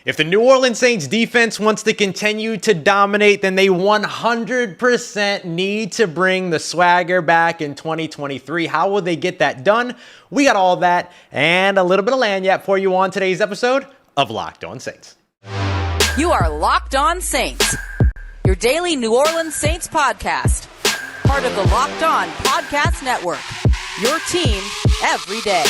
If the New Orleans Saints defense wants to continue to dominate, then they 100% need to bring the swagger back in 2023. How will they get that done? We got all that and a little bit of lagniappe for you on today's episode of Locked On Saints. You are Locked On Saints, your daily New Orleans Saints podcast. Part of the Locked On Podcast Network, your team every day.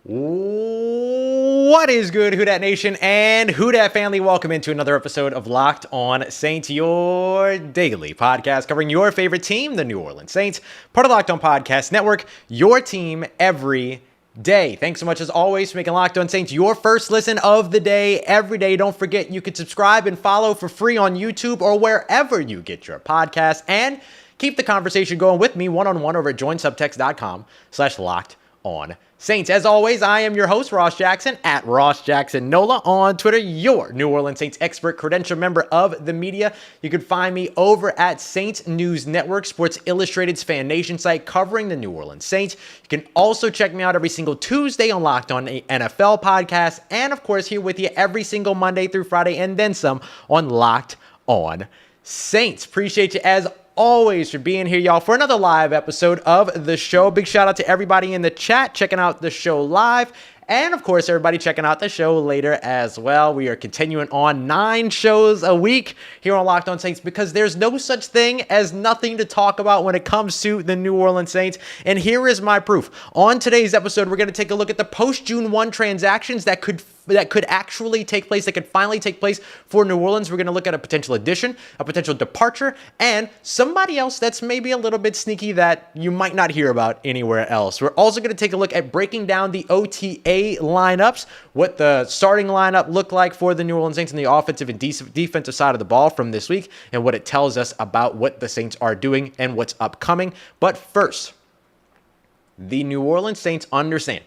What is good, Who Dat Nation and Who Dat family? Welcome into another episode of Locked On Saints, your daily podcast covering your favorite team, the New Orleans Saints, part of Locked On Podcast Network, your team every day. Thanks so much, as always, for making Locked On Saints your first listen of the day every day. Don't forget, you can subscribe and follow for free on YouTube or wherever you get your podcasts, and keep the conversation going with me one-on-one over at joinsubtext.com/LockedOnSaints. As always, I am your host, Ross Jackson, at Ross Jackson Nola on Twitter, your New Orleans Saints expert, credentialed member of the media. You can find me over at Saints News Network, Sports Illustrated's Fan Nation site covering the New Orleans Saints. You can also check me out every single Tuesday on Locked On NFL podcast, and of course, here with you every single Monday through Friday, and then some on Locked On Saints. Appreciate you as always for being here, y'all, for another live episode of the show. Big shout out to everybody in the chat checking out the show live, and of course everybody checking out the show later as well. We are continuing on 9 shows a week here on Locked On Saints because there's no such thing as nothing to talk about when it comes to the New Orleans Saints, and here is my proof. On today's episode, we're going to take a look at the post-June 1 transactions that could actually take place, that could finally take place for New Orleans. We're going to look at a potential addition, a potential departure, and somebody else that's maybe a little bit sneaky that you might not hear about anywhere else. We're also going to take a look at breaking down the OTA lineups, what the starting lineup looked like for the New Orleans Saints on the offensive and defensive side of the ball from this week, and what it tells us about what the Saints are doing and what's upcoming. But first, the New Orleans Saints understand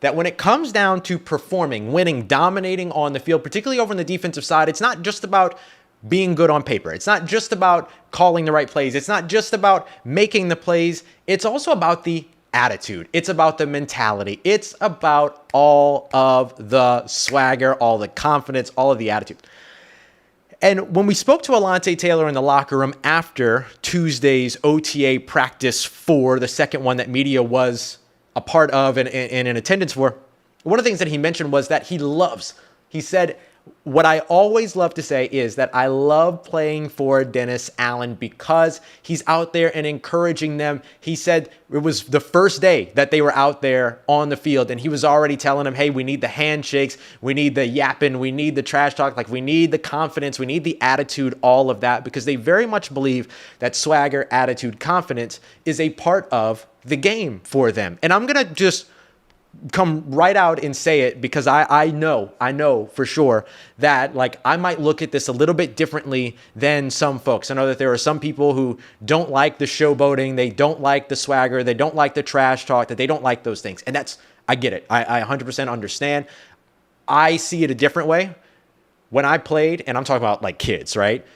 that when it comes down to performing, winning, dominating on the field, particularly over on the defensive side, it's not just about being good on paper. It's not just about calling the right plays. It's not just about making the plays. It's also about the attitude. It's about the mentality. It's about all of the swagger, all the confidence, all of the attitude. And when we spoke to Alontae Taylor in the locker room after Tuesday's OTA practice 4, the second one that media was a part of and in attendance for, one of the things that he mentioned was that he said, what I always love to say is that I love playing for Dennis Allen because he's out there and encouraging them. He said it was the first day that they were out there on the field, and he was already telling them, hey, we need the handshakes, we need the yapping, we need the trash talk, like we need the confidence, we need the attitude, all of that, because they very much believe that swagger, attitude, confidence is a part of the game for them. And I'm going to just come right out and say it because I know for sure that, like, I might look at this a little bit differently than some folks. I know that there are some people who don't like the showboating, they don't like the swagger, they don't like the trash talk, that they don't like those things. And I get it. I 100% understand. I see it a different way. When I played, and I'm talking about like kids, right?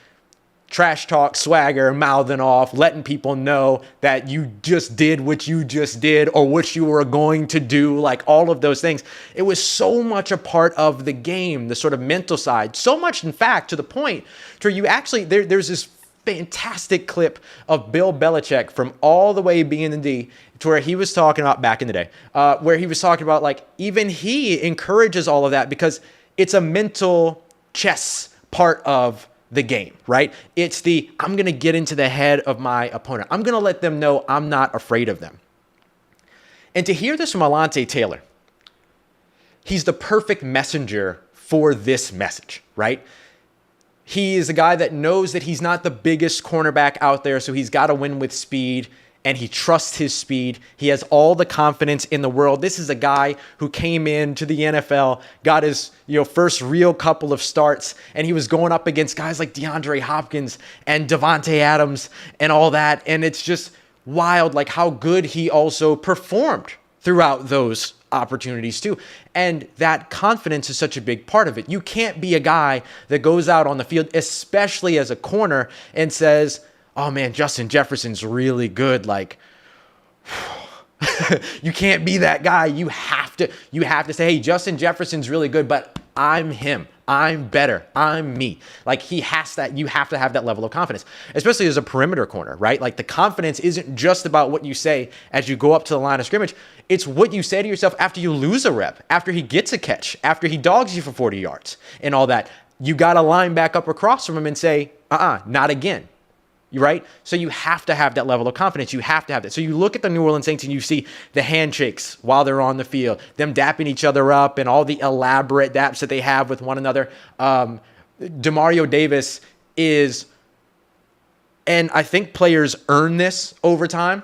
Trash talk, swagger, mouthing off, letting people know that you just did what you just did or what you were going to do, like all of those things. It was so much a part of the game, the sort of mental side. So much, in fact, to the point where you actually, there's this fantastic clip of Bill Belichick from all the way being in the D to where he was talking about back in the day, where he was talking about, like, even he encourages all of that because it's a mental chess part of the game, right? It's I'm going to get into the head of my opponent. I'm going to let them know I'm not afraid of them. And to hear this from Alontae Taylor, he's the perfect messenger for this message, right? He is a guy that knows that he's not the biggest cornerback out there, so he's got to win with speed, and he trusts his speed. He has all the confidence in the world. This is a guy who came into the NFL, got his first real couple of starts, and he was going up against guys like DeAndre Hopkins and Davante Adams and all that, and it's just wild, like, how good he also performed throughout those opportunities too. And that confidence is such a big part of it. You can't be a guy that goes out on the field, especially as a corner, and says, oh man, Justin Jefferson's really good. Like, you can't be that guy. You have to say, hey, Justin Jefferson's really good, but I'm him. I'm better. I'm me. Like you have to have that level of confidence, especially as a perimeter corner, right? Like the confidence isn't just about what you say as you go up to the line of scrimmage. It's what you say to yourself after you lose a rep, after he gets a catch, after he dogs you for 40 yards and all that. You got to line back up across from him and say, not again. Right? So you have to have that level of confidence. You have to have that. So you look at the New Orleans Saints and you see the handshakes while they're on the field, them dapping each other up and all the elaborate daps that they have with one another. Demario Davis is, and I think players earn this over time.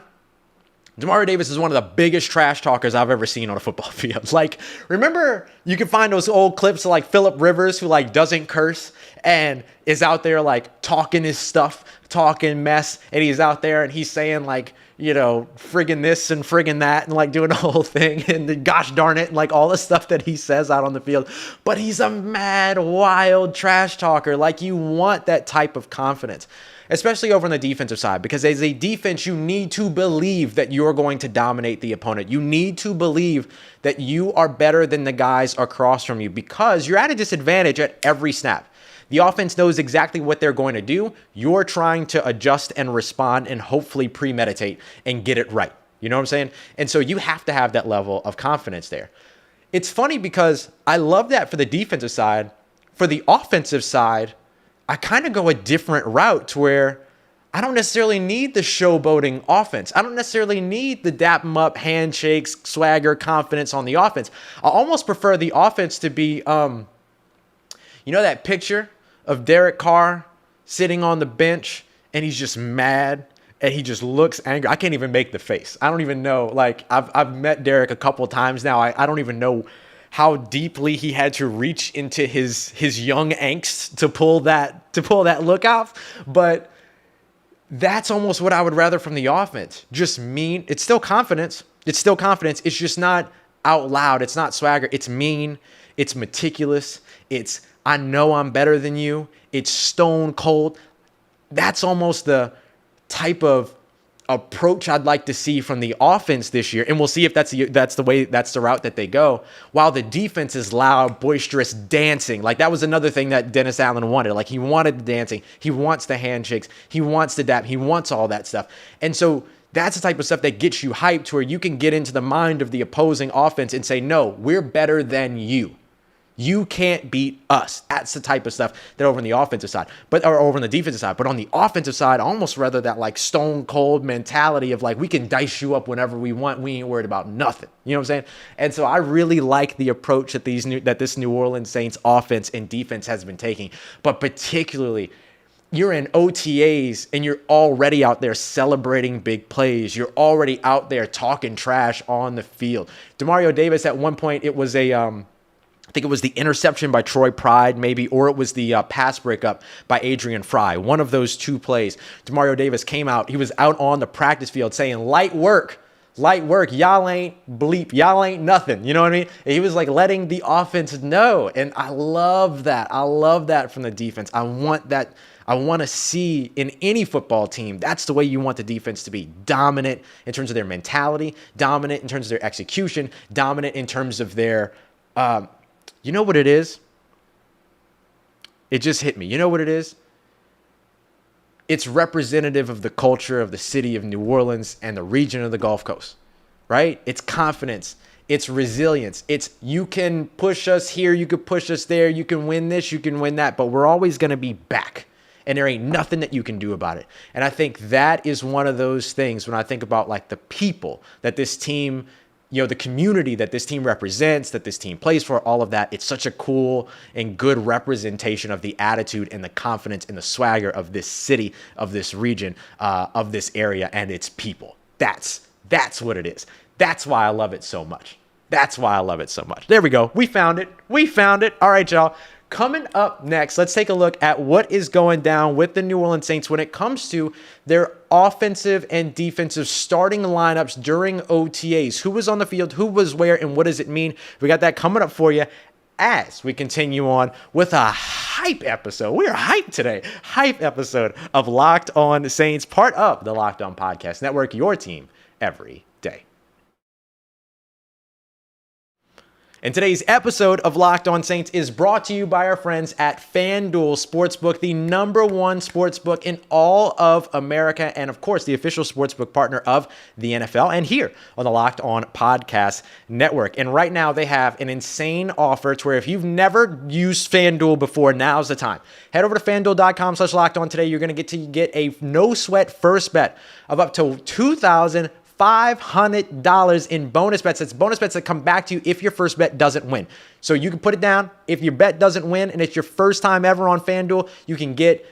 Demario Davis is one of the biggest trash talkers I've ever seen on a football field. Like, remember, you can find those old clips of like Phillip Rivers who like doesn't curse and is out there like talking his stuff, talking mess, and he's out there and he's saying like, you know, friggin' this and friggin' that and like doing the whole thing and gosh darn it and like all the stuff that he says out on the field. But he's a mad, wild trash talker. Like you want that type of confidence, especially over on the defensive side, because as a defense, you need to believe that you're going to dominate the opponent. You need to believe that you are better than the guys across from you because you're at a disadvantage at every snap. The offense knows exactly what they're going to do. You're trying to adjust and respond and hopefully premeditate and get it right. You know what I'm saying? And so you have to have that level of confidence there. It's funny because I love that for the defensive side. For the offensive side, I kind of go a different route to where I don't necessarily need the showboating offense. I don't necessarily need the dap 'em up, handshakes, swagger, confidence on the offense. I almost prefer the offense to be, you know that picture of Derek Carr sitting on the bench and he's just mad and he just looks angry. I can't even make the face. I don't even know. Like I've met Derek a couple of times now. I don't even know how deeply he had to reach into his young angst to pull that look off. But that's almost what I would rather from the offense. Just mean. It's still confidence. It's still confidence. It's just not out loud. It's not swagger. It's mean. It's meticulous. It's I know I'm better than you. It's stone cold. That's almost the type of approach I'd like to see from the offense this year. And we'll see if that's the route that they go. While the defense is loud, boisterous, dancing. Like that was another thing that Dennis Allen wanted. Like he wanted the dancing. He wants the handshakes. He wants the dap. He wants all that stuff. And so that's the type of stuff that gets you hyped to where you can get into the mind of the opposing offense and say, no, we're better than you. You can't beat us. That's the type of stuff that over on the offensive side, or over on the defensive side. But on the offensive side, I almost rather that like stone cold mentality of like, we can dice you up whenever we want. We ain't worried about nothing. You know what I'm saying? And so I really like the approach that this New Orleans Saints offense and defense has been taking. But particularly, you're in OTAs and you're already out there celebrating big plays. You're already out there talking trash on the field. Demario Davis, at one point, it was I think it was the interception by Troy Pride, maybe, or it was the pass breakup by Adrian Fry. One of those two plays. Demario Davis came out. He was out on the practice field saying, light work. Y'all ain't bleep. Y'all ain't nothing. You know what I mean? And he was like letting the offense know. And I love that. I love that from the defense. I want that. I want to see in any football team, that's the way you want the defense to be. Dominant in terms of their mentality, dominant in terms of their execution, dominant in terms of their... you know what it is? It just hit me. You know what it is? It's representative of the culture of the city of New Orleans and the region of the Gulf Coast, right? It's confidence. It's resilience. It's you can push us here, you can push us there, you can win this, you can win that, but we're always going to be back. And there ain't nothing that you can do about it. And I think that is one of those things when I think about like the people that this team, you know, the community that this team represents, that this team plays for, all of that. It's such a cool and good representation of the attitude and the confidence and the swagger of this city, of this region, of this area and its people. That's what it is. That's why I love it so much. There we go. We found it. All right, y'all. Coming up next, let's take a look at what is going down with the New Orleans Saints when it comes to their offensive and defensive starting lineups during OTAs. Who was on the field, who was where, and what does it mean? We got that coming up for you as we continue on with a hype episode. We are hyped today. Hype episode of Locked On Saints, part of the Locked On Podcast Network, your team every day. And today's episode of Locked On Saints is brought to you by our friends at FanDuel Sportsbook, the number one sportsbook in all of America, and of course, the official sportsbook partner of the NFL, and here on the Locked On Podcast Network. And right now, they have an insane offer to where if you've never used FanDuel before, now's the time. Head over to FanDuel.com/LockedOn today. You're going to get a no-sweat first bet of up to $2,500 in bonus bets. That's bonus bets that come back to you if your first bet doesn't win. So you can put it down. If your bet doesn't win and it's your first time ever on FanDuel, you can get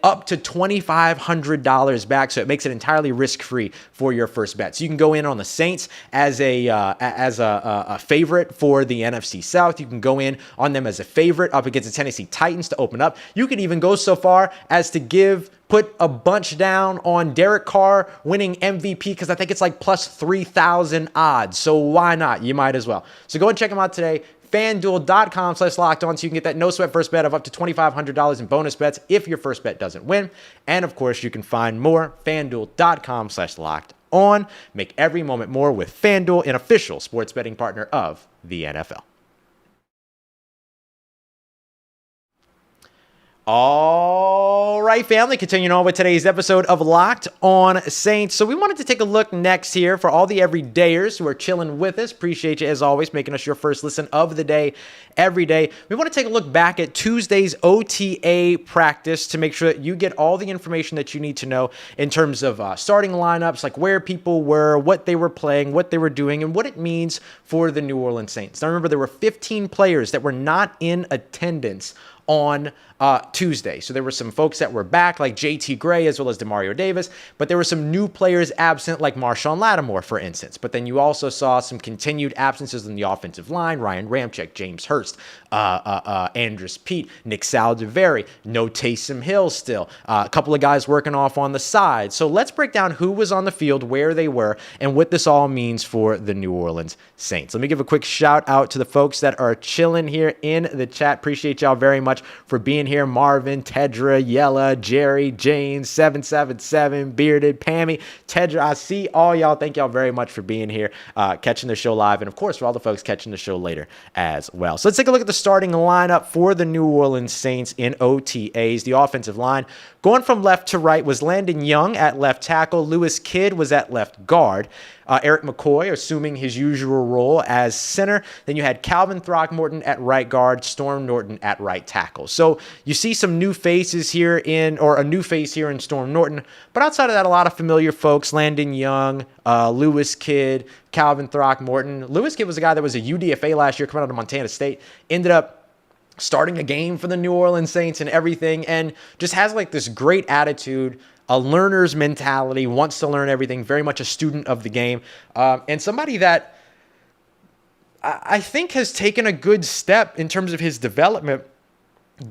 up to $2,500 back. So it makes it entirely risk-free for your first bet. So you can go in on the Saints as a favorite for the NFC South. You can go in on them as a favorite up against the Tennessee Titans to open up. You could even go so far as to put a bunch down on Derek Carr winning MVP because I think it's like plus 3,000 odds. So why not? You might as well. So go and check them out today. FanDuel.com/LockedOn so you can get that no sweat first bet of up to $2,500 in bonus bets if your first bet doesn't win. And of course, you can find more. FanDuel.com/LockedOn. Make every moment more with FanDuel, an official sports betting partner of the NFL. All right, family, continuing on with today's episode of Locked On Saints. So we wanted to take a look next here for all the everydayers who are chilling with us. Appreciate you, as always, making us your first listen of the day every day. We want to take a look back at Tuesday's OTA practice to make sure that you get all the information that you need to know in terms of starting lineups, like where people were, what they were playing, what they were doing, and what it means for the New Orleans Saints. Now, remember, there were 15 players that were not in attendance on Tuesday. So there were some folks that were back, like JT Gray, as well as Demario Davis, but there were some new players absent, like Marshawn Lattimore, for instance. But then you also saw some continued absences in the offensive line: Ryan Ramczyk, James Hurst, Andrus Peat, Nick Saldiveri, no Taysom Hill still, a couple of guys working off on the side. So let's break down who was on the field, where they were, and what this all means for the New Orleans Saints. Let me give a quick shout out to the folks that are chilling here in the chat. Appreciate y'all very much for being here. Marvin, Tedra, Yella, Jerry, James, 777, Bearded, Pammy, Tedra. I see all y'all. Thank y'all very much for being here, catching the show live, and of course for all the folks catching the show later as well. So let's take a look at the starting lineup for the New Orleans Saints in OTAs. The offensive line, going from left to right, was Landon Young at left tackle. Lewis Kidd was at left guard. Eric McCoy assuming his usual role as center. Then you had Calvin Throckmorton at right guard, Storm Norton at right tackle. So you see some new faces here a new face here in Storm Norton. But outside of that, a lot of familiar folks: Landon Young, Lewis Kidd, Calvin Throckmorton. Lewis Kidd was a guy that was a UDFA last year coming out of Montana State. Ended up starting a game for the New Orleans Saints and everything, and just has like this great attitude, a learner's mentality, wants to learn everything, very much a student of the game, and somebody that I think has taken a good step in terms of his development,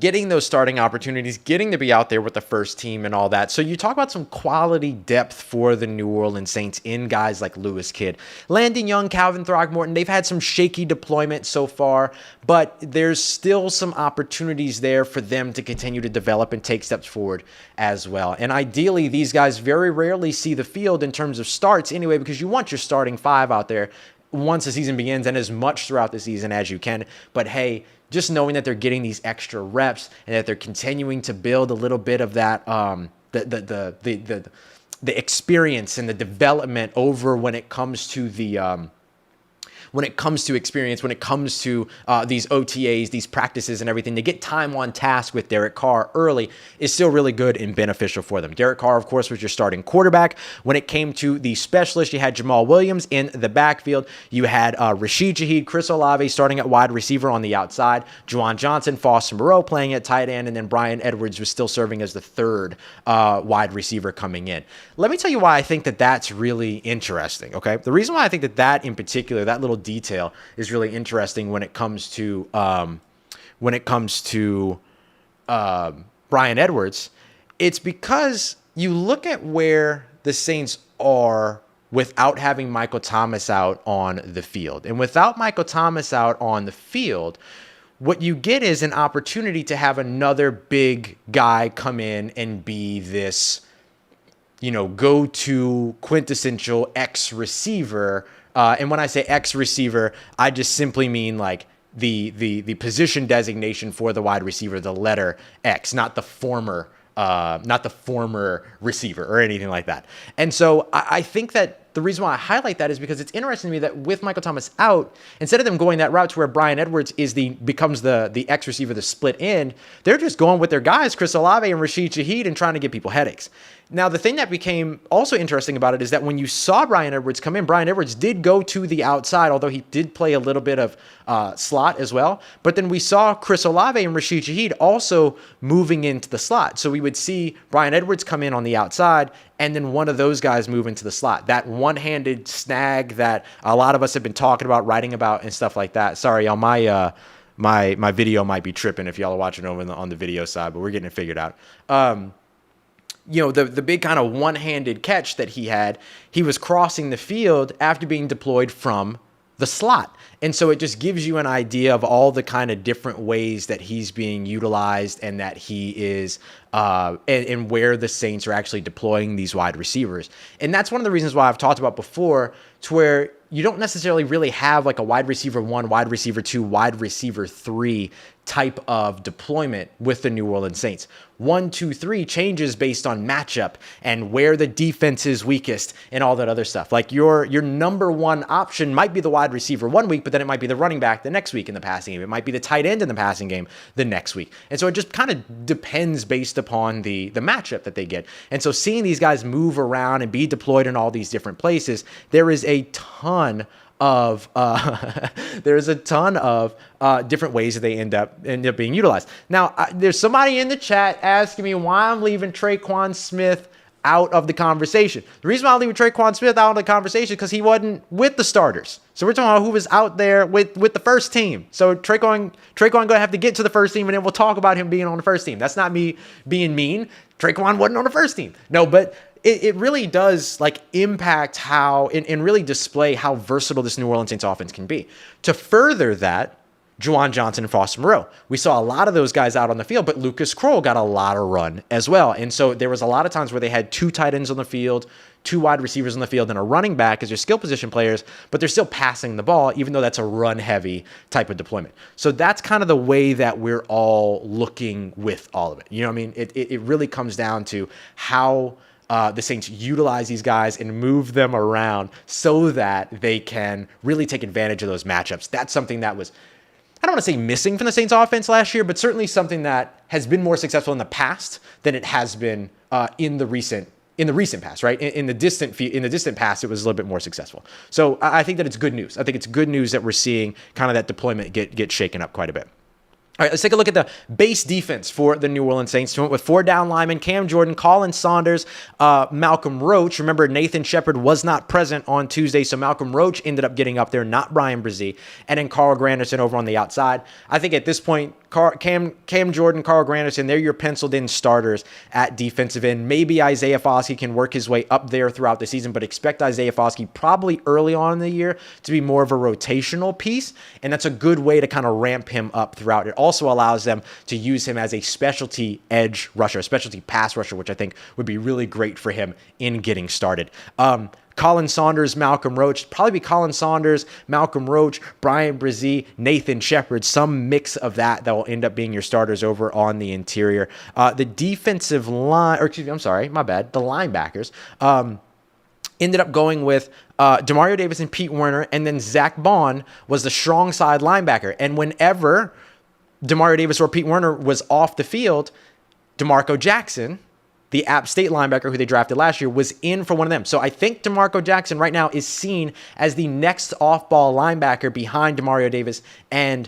getting those starting opportunities, getting to be out there with the first team and all that. So you talk about some quality depth for the New Orleans Saints in guys like Lewis Kidd. Landon Young, Calvin Throckmorton, they've had some shaky deployment so far, but there's still some opportunities there for them to continue to develop and take steps forward as well. And ideally, these guys very rarely see the field in terms of starts anyway, because you want your starting five out there once the season begins and as much throughout the season as you can. But hey, just knowing that they're getting these extra reps and that they're continuing to build a little bit of that, the experience and the development over when it comes to the when it comes to experience, when it comes to these OTAs, these practices and everything, to get time on task with Derek Carr early is still really good and beneficial for them. Derek Carr, of course, was your starting quarterback. When it came to the specialist, you had Jamal Williams in the backfield. You had Rashid Shaheed, Chris Olave starting at wide receiver on the outside, Juwan Johnson, Foster Moreau playing at tight end, and then Brian Edwards was still serving as the third wide receiver coming in. Let me tell you why I think that that's really interesting, okay? The reason why I think that in particular, that little detail is really interesting when it comes to when it comes to Bryan Edwards, it's because you look at where the Saints are without having Michael Thomas out on the field. And without Michael Thomas out on the field, what you get is an opportunity to have another big guy come in and be this, go-to quintessential X receiver. And when I say X receiver, I just simply mean like the position designation for the wide receiver, the letter X, not the former receiver or anything like that. And so I think that the reason why I highlight that is because it's interesting to me that with Michael Thomas out, instead of them going that route to where Bryan Edwards becomes the X receiver, the split end, they're just going with their guys, Chris Olave and Rashid Shaheed, and trying to give people headaches. Now, the thing that became also interesting about it is that when you saw Bryan Edwards come in, Bryan Edwards did go to the outside, although he did play a little bit of slot as well. But then we saw Chris Olave and Rashid Shaheed also moving into the slot. So we would see Bryan Edwards come in on the outside, and then one of those guys move into the slot. That one-handed snag that a lot of us have been talking about, writing about, and stuff like that. Sorry, y'all, my video might be tripping if y'all are watching over on the video side, but we're getting it figured out. The big kind of one-handed catch that he was crossing the field after being deployed from the slot. And so it just gives you an idea of all the kind of different ways that he's being utilized and that he is and where the Saints are actually deploying these wide receivers. And that's one of the reasons why I've talked about before, to where you don't necessarily really have like a wide receiver 1, wide receiver 2, wide receiver 3 type of deployment with the New Orleans Saints. 1, 2, 3 changes based on matchup and where the defense is weakest and all that other stuff. Like your number one option might be the wide receiver one week, but then it might be the running back the next week in the passing game. It might be the tight end in the passing game the next week. And so it just kind of depends based upon the matchup that they get. And so seeing these guys move around and be deployed in all these different places, there is a ton of different ways that they end up being utilized. Now, there's somebody in the chat asking me why I'm leaving Tre'Quan Smith out of the conversation. The reason why I'm leaving Tre'Quan Smith out of the conversation is because he wasn't with the starters. So we're talking about who was out there with the first team. So Tre'Quan going to have to get to the first team, and then we'll talk about him being on the first team. That's not me being mean. Tre'Quan wasn't on the first team. No, but it really does like impact how and really display how versatile this New Orleans Saints offense can be. To further that, Juwan Johnson and Foster Moreau. We saw a lot of those guys out on the field, but Lucas Kroll got a lot of run as well. And so there was a lot of times where they had 2 tight ends on the field, 2 wide receivers on the field, and a running back as their skill position players, but they're still passing the ball, even though that's a run-heavy type of deployment. So that's kind of the way that we're all looking with all of it. You know what I mean? It really comes down to how the Saints utilize these guys and move them around so that they can really take advantage of those matchups. That's something that was, I don't want to say missing from the Saints offense last year, but certainly something that has been more successful in the past than it has been in the recent past, right? In the distant past, it was a little bit more successful. So I think that it's good news. I think it's good news that we're seeing kind of that deployment get shaken up quite a bit. All right, let's take a look at the base defense for the New Orleans Saints. We went with 4 down linemen: Cam Jordan, Colin Saunders, Malcolm Roach. Remember, Nathan Shepard was not present on Tuesday, so Malcolm Roach ended up getting up there, not Brian Brzee. And then Carl Granderson over on the outside. I think at this point, Cam Jordan, Carl Granderson, they're your penciled-in starters at defensive end. Maybe Isaiah Foskey can work his way up there throughout the season, but expect Isaiah Foskey probably early on in the year to be more of a rotational piece, and that's a good way to kind of ramp him up throughout. It also allows them to use him as a specialty edge rusher, a specialty pass rusher, which I think would be really great for him in getting started. Colin Saunders, Malcolm Roach, probably be Colin Saunders, Malcolm Roach, Brian Brzee, Nathan Shepard, some mix of that will end up being your starters over on the interior. The defensive line, the linebackers, ended up going with Demario Davis and Pete Werner, and then Zach Bond was the strong side linebacker. And whenever Demario Davis or Pete Werner was off the field, DeMarco Jackson, the App State linebacker who they drafted last year, was in for one of them. So I think DeMarco Jackson right now is seen as the next off-ball linebacker behind Demario Davis and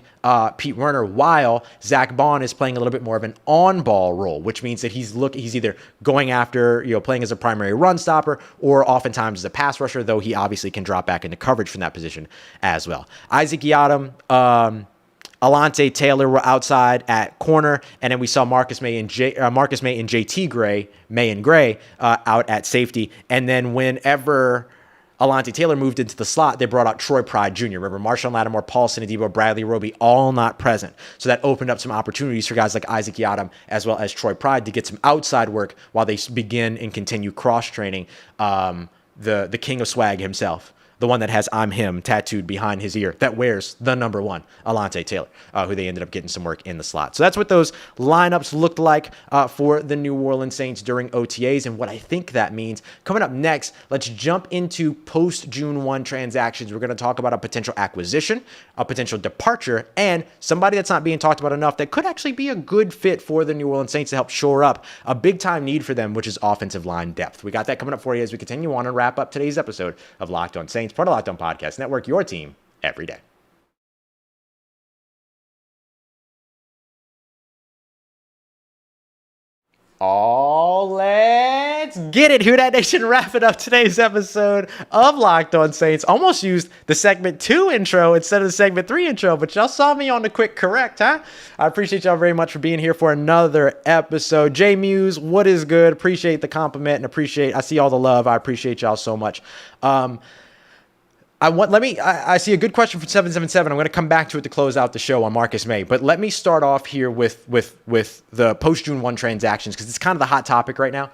Pete Werner, while Zach Bond is playing a little bit more of an on-ball role, which means that he's either going after, playing as a primary run stopper or oftentimes as a pass rusher, though he obviously can drop back into coverage from that position as well. Isaac Yiadom, Alontae Taylor were outside at corner, and then we saw Marcus May and JT Gray, May and Gray, out at safety. And then whenever Alontae Taylor moved into the slot, they brought out Troy Pride Jr. Remember, Marshawn Lattimore, Paulson Adebo, Bradley Roby, all not present. So that opened up some opportunities for guys like Isaac Yiadom as well as Troy Pride to get some outside work while they begin and continue cross-training the king of swag himself. The one that has "I'm him" tattooed behind his ear, that wears the number one, Alontae Taylor, who they ended up getting some work in the slot. So that's what those lineups looked like for the New Orleans Saints during OTAs and what I think that means. Coming up next, let's jump into post-June 1 transactions. We're going to talk about a potential acquisition, a potential departure, and somebody that's not being talked about enough that could actually be a good fit for the New Orleans Saints to help shore up a big-time need for them, which is offensive line depth. We got that coming up for you as we continue on and wrap up today's episode of Locked On Saints, part of Locked On Podcast Network, your team every day. Oh, let's get it. Who Dat Nation, wrapping up today's episode of Locked On Saints. Almost used the segment 2 intro instead of the segment 3 intro, but y'all saw me on the quick correct, huh? I appreciate y'all very much for being here for another episode. J Muse, what is good? Appreciate the compliment and I see all the love. I appreciate y'all so much. I see a good question from 777. I'm going to come back to it to close out the show on Marcus May, but let me start off here with the post-June 1 transactions because it's kind of the hot topic right now.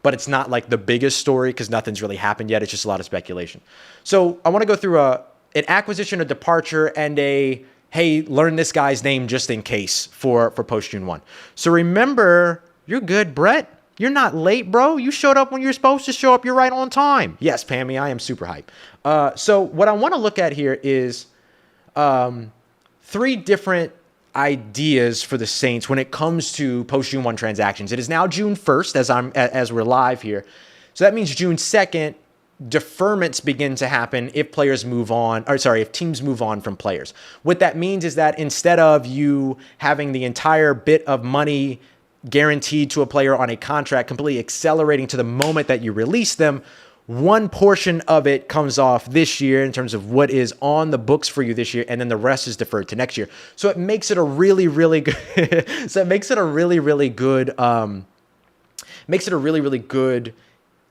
But it's not like the biggest story because nothing's really happened yet. It's just a lot of speculation. So I want to go through an acquisition, a departure, and a, hey, learn this guy's name just in case for post-June 1. So remember, you're good, Brett. You're not late, bro. You showed up when you're supposed to show up. You're right on time. Yes, Pammy, I am super hype. So what I want to look at here is 3 different ideas for the Saints when it comes to post-June 1 transactions. It is now June 1st as we're live here. So that means June 2nd, deferments begin to happen if teams move on from players. What that means is that instead of you having the entire bit of money guaranteed to a player on a contract completely accelerating to the moment that you release them, one portion of it comes off this year in terms of what is on the books for you this year, and then the rest is deferred to next year. So it makes it a really, really good.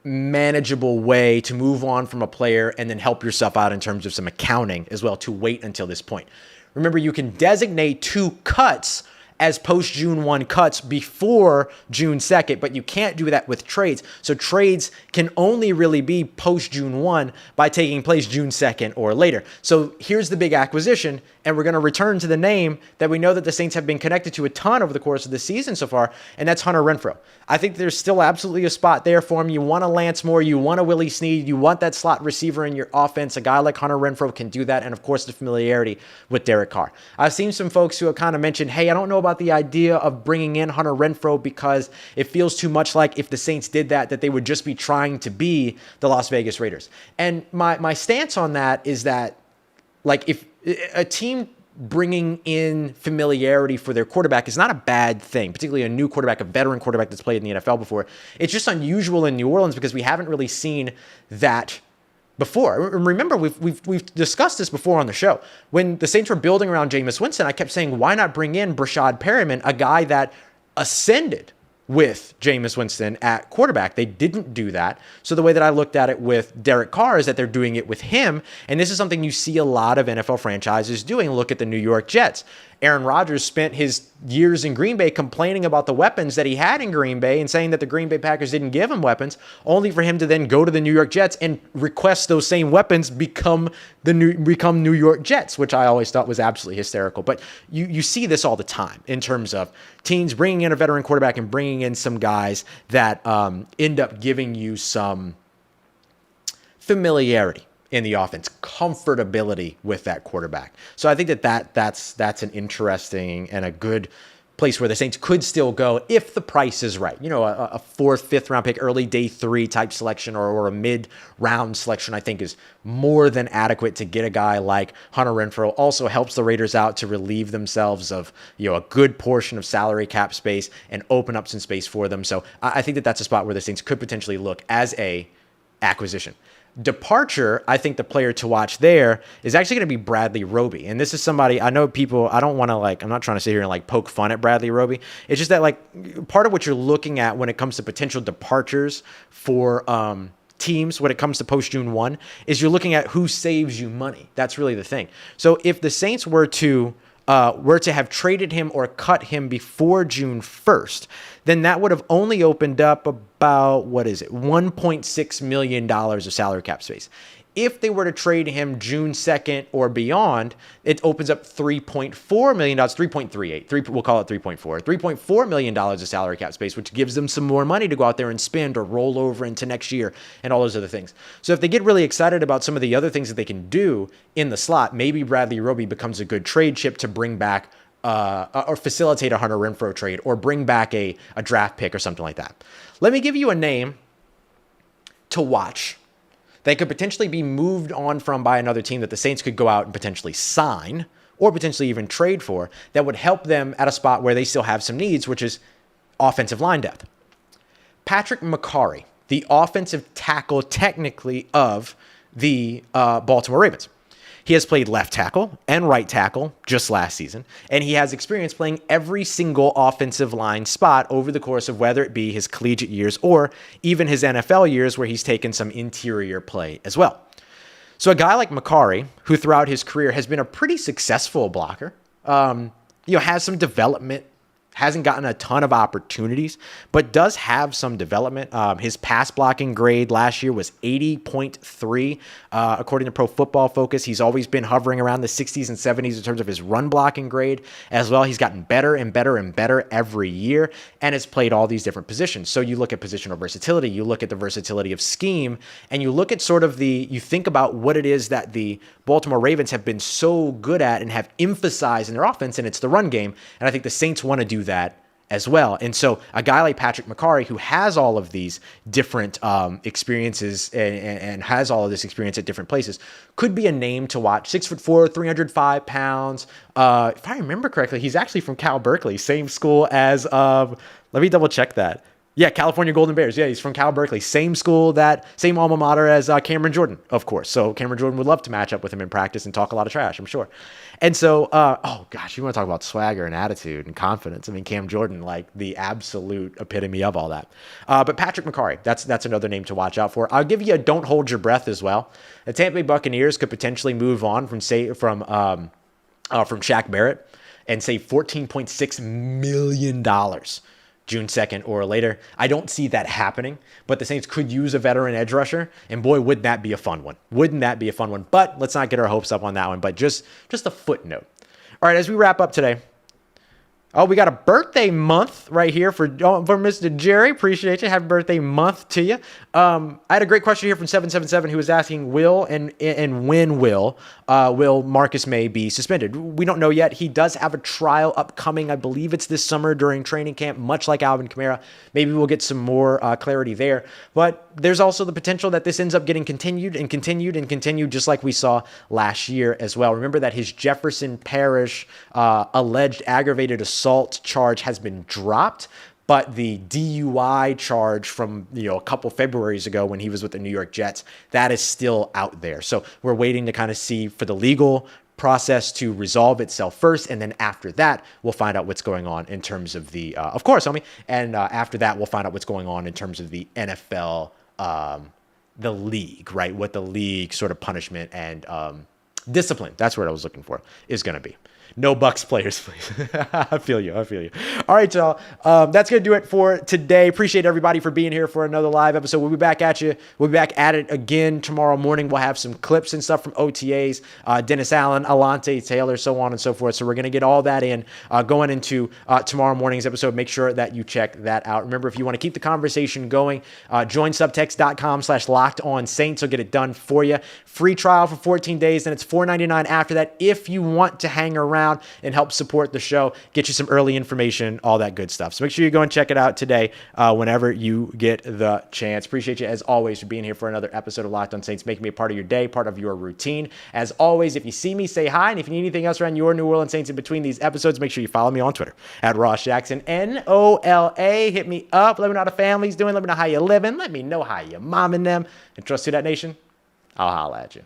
Manageable way to move on from a player and then help yourself out in terms of some accounting as well to wait until this point. Remember, you can designate 2 cuts as post-June 1 cuts before June 2nd, but you can't do that with trades. So trades can only really be post-June 1 by taking place June 2nd or later. So here's the big acquisition, and we're going to return to the name that we know that the Saints have been connected to a ton over the course of the season so far, and that's Hunter Renfrow. I think there's still absolutely a spot there for him. You want a Lance Moore, you want a Willie Snead, you want that slot receiver in your offense. A guy like Hunter Renfrow can do that, and of course the familiarity with Derek Carr. I've seen some folks who have kind of mentioned, hey, I don't know about the idea of bringing in Hunter Renfrow because it feels too much like if the Saints did that they would just be trying to be the Las Vegas Raiders. And my stance on that is that, like, if a team bringing in familiarity for their quarterback is not a bad thing, particularly a new quarterback, a veteran quarterback that's played in the NFL before. It's just unusual in New Orleans because we haven't really seen that before. Remember, we've discussed this before on the show. When the Saints were building around Jameis Winston, I kept saying, why not bring in Brashad Perriman, a guy that ascended with Jameis Winston at quarterback? They didn't do that. So the way that I looked at it with Derek Carr is that they're doing it with him. And this is something you see a lot of NFL franchises doing. Look at the New York Jets. Aaron Rodgers spent his years in Green Bay complaining about the weapons that he had in Green Bay and saying that the Green Bay Packers didn't give him weapons, only for him to then go to the New York Jets and request those same weapons become New York Jets, which I always thought was absolutely hysterical. But you see this all the time in terms of teams bringing in a veteran quarterback and bringing in some guys that end up giving you some familiarity in the offense, comfortability with that quarterback. So I think that's an interesting and a good place where the Saints could still go if the price is right. You know, a 4th, 5th round pick, early day 3 type selection or a mid-round selection, I think is more than adequate to get a guy like Hunter Renfrow. Also helps the Raiders out to relieve themselves of, you know, a good portion of salary cap space and open up some space for them. So I think that's a spot where the Saints could potentially look as a acquisition. departure, I think the player to watch there is actually going to be Bradley Roby. And this is somebody, I know people, I don't want to I'm not trying to sit here and poke fun at Bradley Roby. It's just that part of what you're looking at when it comes to potential departures for teams when it comes to post June 1 is you're looking at who saves you money. That's really the thing. So if the Saints were to have traded him or cut him before June 1st, then that would have only opened up about, $1.6 million of salary cap space. If they were to trade him June 2nd or beyond, it opens up $3.4 million, 3.38, we'll call it 3.4, $3.4 million of salary cap space, which gives them some more money to go out there and spend or roll over into next year and all those other things. So if they get really excited about some of the other things that they can do in the slot, maybe Bradley Roby becomes a good trade chip to bring back or facilitate a Hunter Renfrow trade or bring back a draft pick or something like that. Let me give you a name to watch that could potentially be moved on from by another team that the Saints could go out and potentially sign or potentially even trade for that would help them at a spot where they still have some needs, which is offensive line depth. Patrick Mekari, the offensive tackle technically of the Baltimore Ravens. He has played left tackle and right tackle just last season, and he has experience playing every single offensive line spot over the course of whether it be his collegiate years or even his NFL years where he's taken some interior play as well. So a guy like Mekari, who throughout his career has been a pretty successful blocker, has some development, hasn't gotten a ton of opportunities, but does have some development. His pass blocking grade last year was 80.3, according to Pro Football Focus. He's always been hovering around the 60s and 70s in terms of his run blocking grade as well. He's gotten better and better and better every year and has played all these different positions. So you look at positional versatility, you look at the versatility of scheme, and you look at you think about what it is that the Baltimore Ravens have been so good at and have emphasized in their offense, and it's the run game. And I think the Saints want to do that as well. And so a guy like Patrick Mekari, who has all of these different experiences and has all of this experience at different places, could be a name to watch. 6'4", 305 pounds. If I remember correctly, he's actually from Cal Berkeley, same school as, let me double check that. Yeah, California Golden Bears. Yeah, he's from Cal Berkeley. Same school, same alma mater as Cameron Jordan, of course. So Cameron Jordan would love to match up with him in practice and talk a lot of trash, I'm sure. And so, oh gosh, you want to talk about swagger and attitude and confidence. I mean, Cam Jordan, the absolute epitome of all that. But Patrick Mekari, that's another name to watch out for. I'll give you a don't hold your breath as well. The Tampa Bay Buccaneers could potentially move on from Shaq Barrett and save $14.6 million. June 2nd or later. I don't see that happening, but the Saints could use a veteran edge rusher, and boy, would that be a fun one. Wouldn't that be a fun one? But let's not get our hopes up on that one, but just a footnote. All right, as we wrap up today, we got a birthday month right here for Mr. Jerry. Appreciate you. Happy birthday month to you. I had a great question here from 777 who was asking, will and when will Marcus May be suspended? We don't know yet. He does have a trial upcoming. I believe it's this summer during training camp, much like Alvin Kamara. Maybe we'll get some more clarity there. But there's also the potential that this ends up getting continued, just like we saw last year as well. Remember that his Jefferson Parish alleged aggravated assault charge has been dropped, but the DUI charge from a couple Februarys ago when he was with the New York Jets, that is still out there. So we're waiting to kind of see for the legal process to resolve itself first, and then after that we'll find out what's going on in terms of the of course, homie, and after that we'll find out what's going on in terms of the NFL, the league, right? What the league sort of punishment and discipline, that's what I was looking for, is going to be. No Bucks players, please. I feel you. All right, y'all. That's going to do it for today. Appreciate everybody for being here for another live episode. We'll be back at you. We'll be back at it again tomorrow morning. We'll have some clips and stuff from OTAs, Dennis Allen, Alontae Taylor, so on and so forth. So we're going to get all that in going into tomorrow morning's episode. Make sure that you check that out. Remember, if you want to keep the conversation going, join subtext.com/lockedonsaints. I'll get it done for you. Free trial for 14 days, then it's $4.99 after that. If you want to hang around and help support the show, get you some early information, all that good stuff. So make sure you go and check it out today whenever you get the chance. Appreciate you, as always, for being here for another episode of Locked on Saints, making me a part of your day, part of your routine. As always, if you see me, say hi, and if you need anything else around your New Orleans Saints in between these episodes, make sure you follow me on Twitter at Ross Jackson, NOLA. Hit me up. Let me know how the family's doing. Let me know how you're living. Let me know how you're momming them. And trust Who Dat Nation. I'll holla at you.